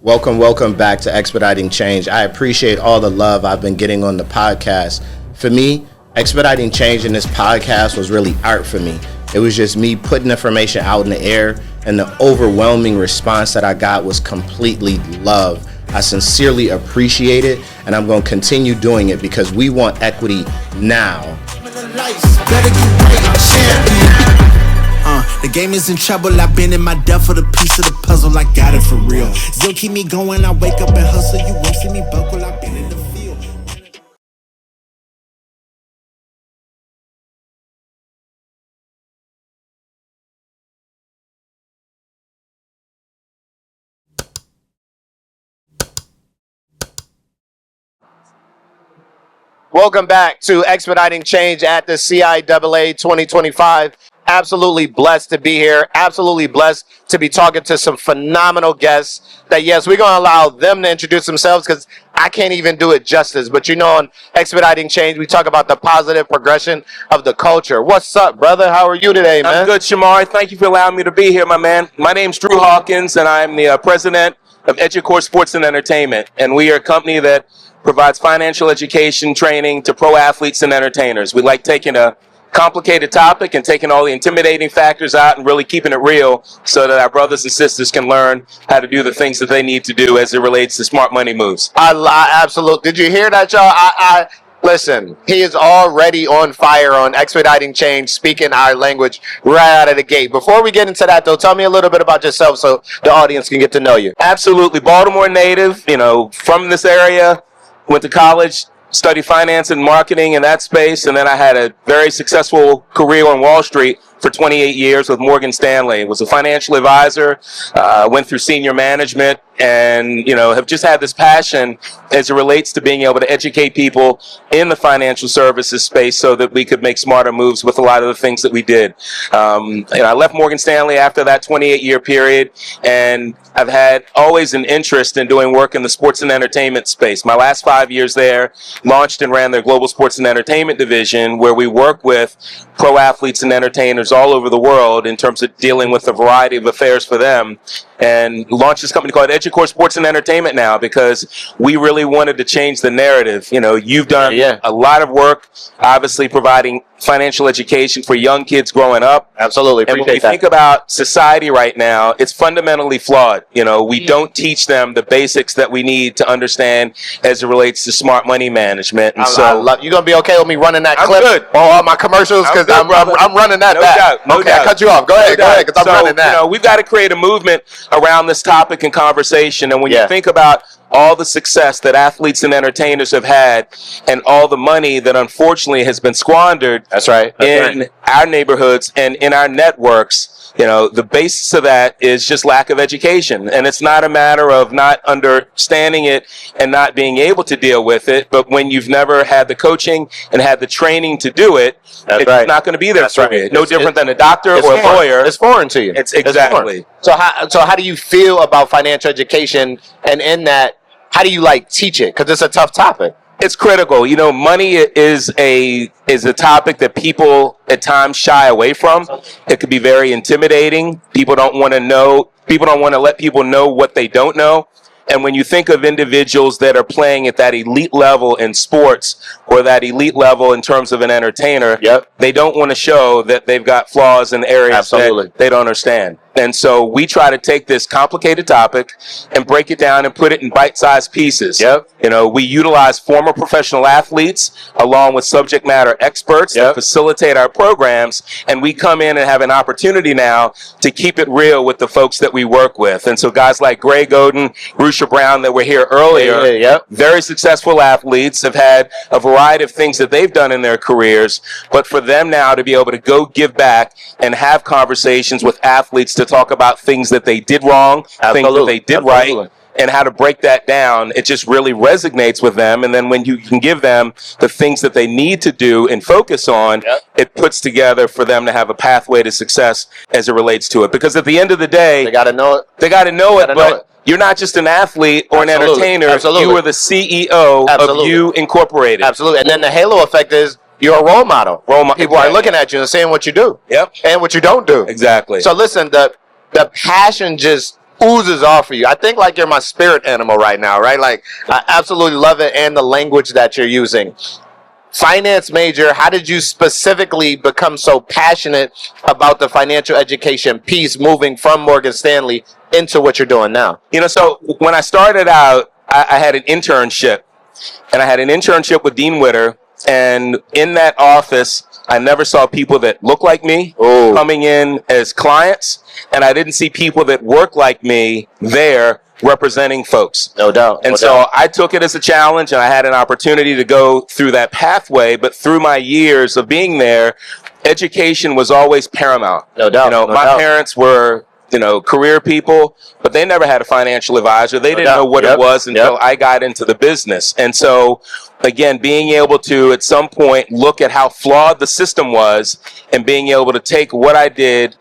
Welcome back to Expediting Change. I appreciate all the love I've been getting on the podcast. For me, Expediting Change in this podcast was really art for me. It was just me putting information out in the air, and the overwhelming response that I got was completely love. I sincerely appreciate it, and I'm going to continue doing it because we want equity now. The game is in trouble. I've been in my depth for the piece of the puzzle. I got it for real. Still keep me going. I wake up and hustle. You won't see me buckle. I've been in the field. Welcome back to Expediting Change at the CIAA 2025. Absolutely blessed to be here. Absolutely blessed to be talking to some phenomenal guests that, yes, we're going to allow them to introduce themselves because I can't even do it justice. But you know, on Expediting Change, we talk about the positive progression of the culture. What's up, brother? How are you today, man? I'm good, Shomari. Thank you for allowing me to be here, my man. My name's Drew Hawkins, and I'm the president of Edyoucore Sports and Entertainment. And we are a company that provides financial education training to pro athletes and entertainers. We like taking a complicated topic and taking all the intimidating factors out and really keeping it real so that our brothers and sisters can learn how to do the things that they need to do as it relates to smart money moves. Absolutely. Did you hear that, y'all? Listen, he is already on fire on Expediting Change, speaking our language right out of the gate. Before we get into that, though, tell me a little bit about yourself so the audience can get to know you. Absolutely. Baltimore native, from this area, went to college, studied finance and marketing in that space, and then I had a very successful career on Wall Street for 28 years with Morgan Stanley. Was a financial advisor, went through senior management, and have just had this passion as it relates to being able to educate people in the financial services space so that we could make smarter moves with a lot of the things that we did. I left Morgan Stanley after that 28-year period, and I've had always an interest in doing work in the sports and entertainment space. My last 5 years there, launched and ran their global sports and entertainment division, where we work with pro athletes and entertainers all over the world in terms of dealing with a variety of affairs for them, and launched this company called Edyoucore Sports and Entertainment now because we really wanted to change the narrative. You've done a lot of work, obviously providing financial education for young kids growing up. Absolutely. And when we think about society right now, it's fundamentally flawed. We don't teach them the basics that we need to understand as it relates to smart money management. And you gonna be okay with me running that clip? Good. All my commercials, because I'm running that back. No doubt. I cut you off. Go ahead, because I'm running that. We've got to create a movement around this topic and conversation. And when you think about all the success that athletes and entertainers have had and all the money that unfortunately has been squandered in our neighborhoods and in our networks, the basis of that is just lack of education. And it's not a matter of not understanding it and not being able to deal with it, but when you've never had the coaching and had the training to do it, it's not going to be there for you. No different than a doctor or a lawyer. It's foreign to you. It's exactly. So how do you feel about financial education, and in that, how do you teach it? Because it's a tough topic. It's critical. Money is a topic that people at times shy away from. It could be very intimidating. People don't want to let people know what they don't know. And when you think of individuals that are playing at that elite level in sports or that elite level in terms of an entertainer, they don't want to show that they've got flaws in areas that they don't understand. And so we try to take this complicated topic and break it down and put it in bite-sized pieces. We utilize former professional athletes along with subject matter experts that facilitate our programs, and we come in and have an opportunity now to keep it real with the folks that we work with. And so guys like Gray Godin, Rusha Brown that were here earlier, very successful athletes, have had a variety of things that they've done in their careers, but for them now to be able to go give back and have conversations with athletes to talk about things that they did wrong, things that they did right, and how to break that down, it just really resonates with them. And then when you can give them the things that they need to do and focus on, it puts together for them to have a pathway to success as it relates to it. Because at the end of the day, they got to know it. But you're not just an athlete or an entertainer. You are the CEO of You Incorporated. Absolutely. And then the halo effect is you're a role model. People are looking at you and saying what you do. And what you don't do. Exactly. So listen, the passion just oozes off of you. I think like you're my spirit animal right now, right? Like I absolutely love it, and the language that you're using. Finance major, how did you specifically become so passionate about the financial education piece, moving from Morgan Stanley into what you're doing now? So when I started out, I had an internship, and I had an internship with Dean Witter, and in that office, I never saw people that looked like me coming in as clients, and I didn't see people that work like me there representing folks. No doubt. And so I took it as a challenge, and I had an opportunity to go through that pathway. But through my years of being there, education was always paramount. No doubt. My parents were, career people, but they never had a financial advisor. They didn't know what it was until I got into the business. And so, again, being able to, at some point, look at how flawed the system was, and being able to take what I did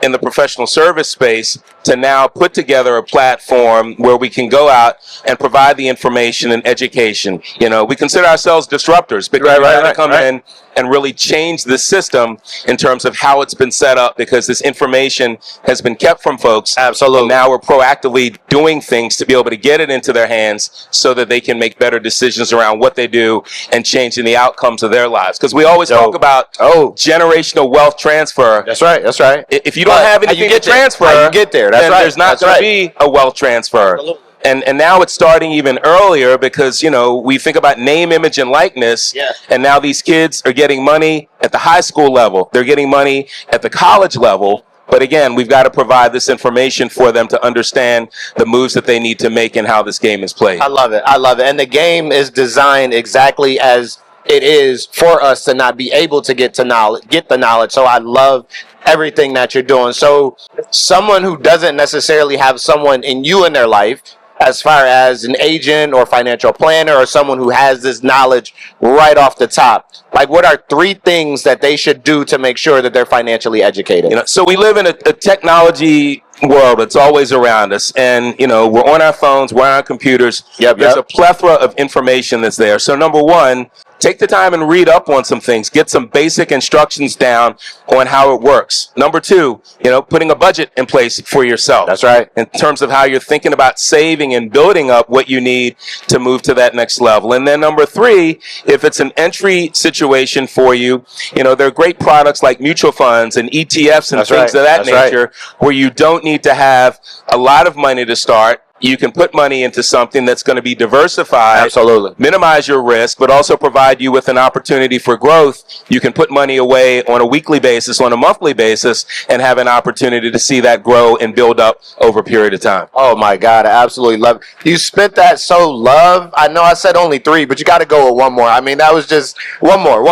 in the professional service space to now put together a platform where we can go out and provide the information and education. We consider ourselves disruptors, because we got to come in and really change the system in terms of how it's been set up, because this information has been kept from folks. Absolutely. And now we're proactively doing things to be able to get it into their hands so that they can make better decisions around what they do and changing the outcomes of their lives. Because we always talk about generational wealth transfer. That's right. If you don't have anything to transfer, how you get there. That's then right. there's not going to be a wealth transfer. Absolutely. And now it's starting even earlier, because, we think about name, image, and likeness. Yeah. And now these kids are getting money at the high school level. They're getting money at the college level. But again, we've got to provide this information for them to understand the moves that they need to make and how this game is played. I love it. And the game is designed exactly as it is for us to not be able to get the knowledge. So I love everything that you're doing. So someone who doesn't necessarily have someone in their life, as far as an agent or financial planner or someone who has this knowledge right off the top, like what are 3 things that they should do to make sure that they're financially educated? So we live in a technology world. It's always around us, and we're on our phones, we're on our computers. There's a plethora of information that's there. So number one, take the time and read up on some things. Get some basic instructions down on how it works. Number two, putting a budget in place for yourself. That's right. In terms of how you're thinking about saving and building up what you need to move to that next level. And then number three, if it's an entry situation for you, there are great products like mutual funds and ETFs and things of that nature, where you don't need to have a lot of money to start. You can put money into something that's going to be diversified, absolutely, minimize your risk, but also provide you with an opportunity for growth. You can put money away on a weekly basis, on a monthly basis, and have an opportunity to see that grow and build up over a period of time. Oh my God, I absolutely love it. You spit that so love. I know I said only 3, but you got to go with one more. I mean, that was just one more. To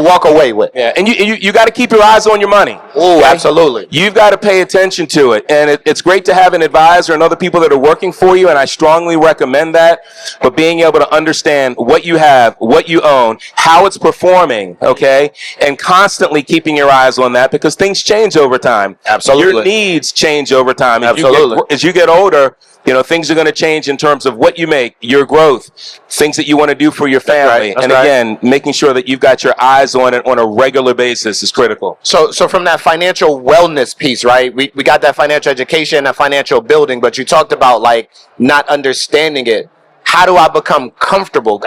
walk away with. Yeah, and you got to keep your eyes on your money. Oh, okay? Absolutely. You've got to pay attention to it, and it's great to have an advisor and other people that are working for you, and I strongly recommend that. But being able to understand what you have, what you own, how it's performing, okay, and constantly keeping your eyes on that, because things change over time. Absolutely. Your needs change over time. Absolutely. As you get older, things are going to change in terms of what you make, your growth, things that you want to do for your family. That's and right. Again, making sure that you've got your eyes on it on a regular basis is critical. So from that financial wellness piece, right? We got that financial education, that financial building, but you talked about like not understanding it. How do I become comfortable?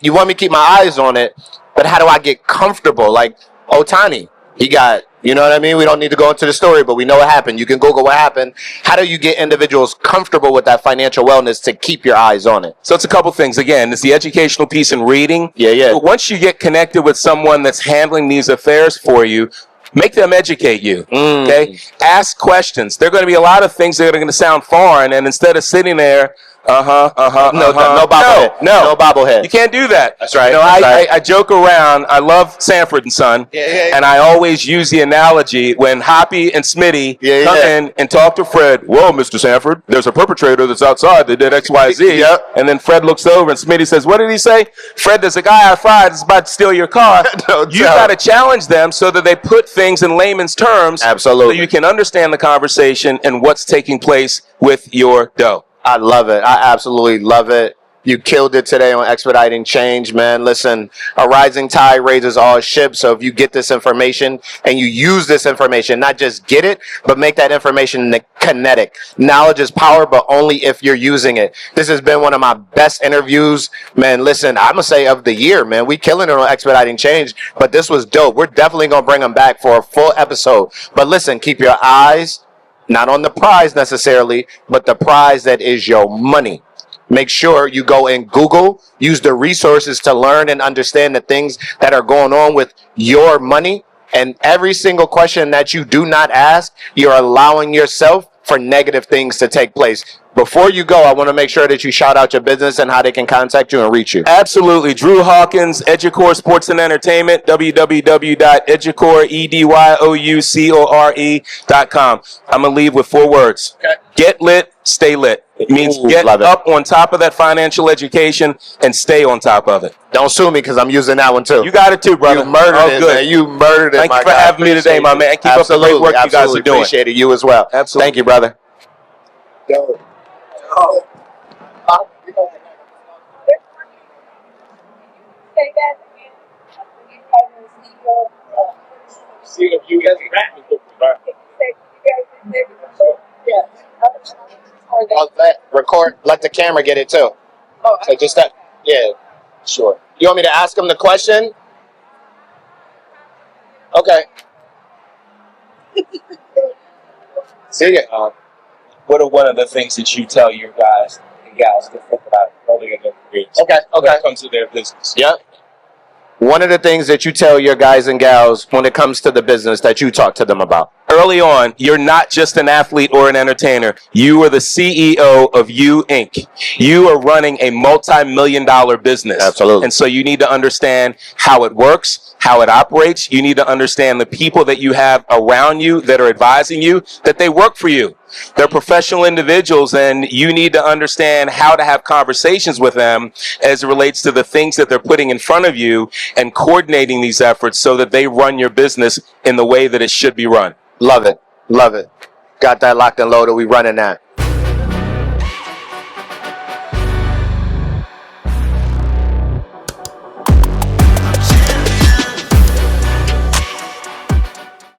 You want me to keep my eyes on it, but how do I get comfortable? Like Otani, he got, you know what I mean? We don't need to go into the story, but we know what happened. You can Google what happened. How do you get individuals comfortable with that financial wellness to keep your eyes on it? So it's a couple things. Again, it's the educational piece in reading. Yeah. But once you get connected with someone that's handling these affairs for you, make them educate you, okay? Ask questions. There are going to be a lot of things that are going to sound foreign, and instead of sitting there, No bobblehead. No bobblehead. You can't do that. That's right. I joke around. I love Sanford and Son, and I always use the analogy when Hoppy and Smitty come in and talk to Fred. Whoa, Mr. Sanford, there's a perpetrator that's outside that did X, Y, Z. And then Fred looks over and Smitty says, "What did he say?" Fred, there's a guy outside that's about to steal your car. You got to challenge them so that they put things in layman's terms. Absolutely. So you can understand the conversation and what's taking place with your dough. I love it. I absolutely love it. You killed it today on Expediting Change, man. Listen, a rising tide raises all ships. So if you get this information and you use this information, not just get it, but make that information kinetic. Knowledge is power, but only if you're using it. This has been one of my best interviews, man. Listen, I'm gonna say of the year, man. We killing it on Expediting Change, but this was dope. We're definitely gonna bring them back for a full episode. But listen, keep your eyes not on the prize necessarily, but the prize that is your money. Make sure you go and Google, use the resources to learn and understand the things that are going on with your money. And every single question that you do not ask, you're allowing yourself for negative things to take place. Before you go, I want to make sure that you shout out your business and how they can contact you and reach you. Absolutely. Drew Hawkins, Edyoucore Sports and Entertainment, www.edyoucore, EDYOUCORE.com. I'm going to leave with 4 words. Okay. Get lit, stay lit. It means get up on top of that financial education and stay on top of it. Don't sue me because I'm using that one too. You got it too, brother. You murdered it, man. You murdered it, Thank you for having me today, my man. Keep up the great work you guys are doing. Appreciate it. You as well. Absolutely. Thank you, brother. Record. Let the camera get it too. So just that. Yeah. Sure. You want me to ask him the question? Okay. See ya. What are one of the things that you tell your guys and gals to think about early in their careers? Okay. When it comes to their business. Yep. One of the things that you tell your guys and gals when it comes to the business that you talk to them about. Early on, you're not just an athlete or an entertainer. You are the CEO of You Inc. You are running a multi-million-dollar business. Absolutely. And so you need to understand how it works, how it operates. You need to understand the people that you have around you that are advising you, that they work for you. They're professional individuals, and you need to understand how to have conversations with them as it relates to the things that they're putting in front of you and coordinating these efforts so that they run your business in the way that it should be run. Love it. Love it. Got that locked and loaded. We running that.